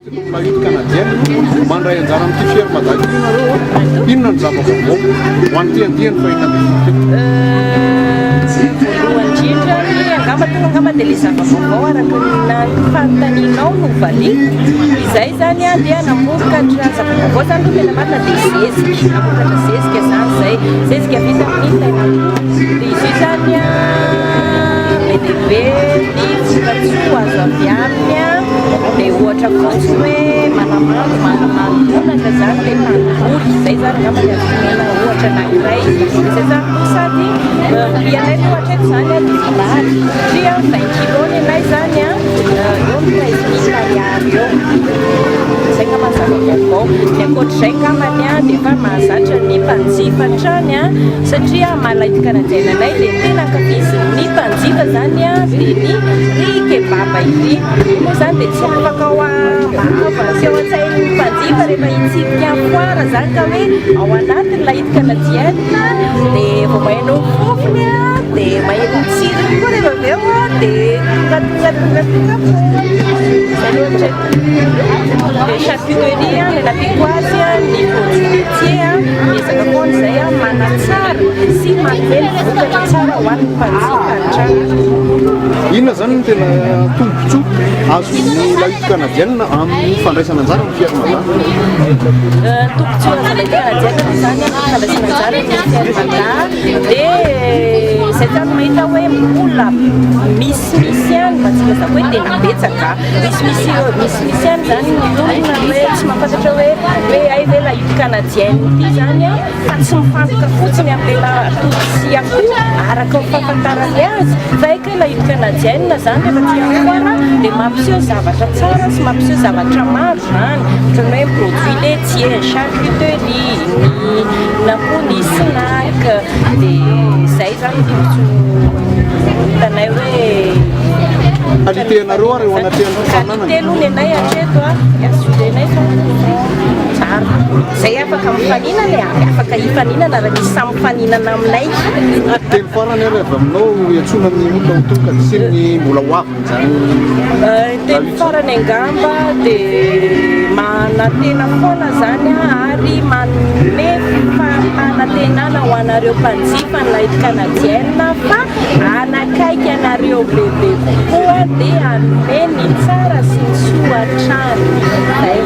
Mahita canadienne mandray anjara amin'ity ferme daholo nareo inona ny zava-baovao ho an'ity fa inona voalohany indrindra angamba tonga angamba dia ilay zava-baovao araka ny fanontanianao no valiko izay zany dia namokatra zava-baovao zany no tena marina dia zezika namokatra zezika zany zay zezika vita amin'ny dia izy io zany be ny vokatsoa azo avy aminy dia ohatra fotsy hoe manamandonaka zany le mandoly izay zany angamba dia afinena ohatra anankiray izay zany koa sady ianay ohatra eto zany divilary satria 20 kilony anay zany eo ny 15 ariary eo zay ka mazava-baovao ny ankoatr'izay ngamany dia efa mahazatra ny mpanjifa trany satria malaity canadienne anay dia tena ankafiziny mpanjifa zany dia ny kebaba ity moa zany dia tsy afaka ao mahava sy ao an-tsainy mpanjifa rehefa hitsipika foara zany ka hoe ao anatiny laity canadienne dia vao mahainao fofony dia maheno tsirony koa rehefa avy eo dia tonga zany ohatra dia charcuterie ny lapikoazy ny produit laitier miezaka foana zay manatsara sy manome vokatra tsara ho an'ny mpanjifa an-trano. Inona zany no tena tombotsoa azon'ny laity canadienne amin'ny fandraisana anjara amin'ny ferme zany? Tombotsoa azo laity canadienne zany fandraisana anjara amin'ny ferme dia zay zany mahita hoe mbola misimisy any mba tsy lazako hoe tena betsaka misimisy any zany olona hoe tsy mahafantatra hoe ay ve laity canadienne ity zany fa tsy mifantoka fotsiny amin'ila totsia koa araka fahafantarany azy fa eka laity canadienne zany rehefa tia foana dia mampiseho zavatra tsara sy mampiseho zavatra maro zany ohatrany hoe produit laitier charcuterie na koa ny snack dia zay zany hitanay hoe qualité nareo ary eo anatin'ny fananana qualité aloha ny anay hatreto azorenay tsara zay afaka mifaninana afaka hifaninana raha misy samy mifaninana aminay teny farany ary avy aminao iatsona amin'ny olona hotoka sy ny mbola hoaviny zany teny farany angamba dia manantena foana zany ary manome fanantenana ho anareo mpanjifa ny laity canadienne fa anakaiky anareo bebe kokoa dia anome ny tsara sy ny soa trano zay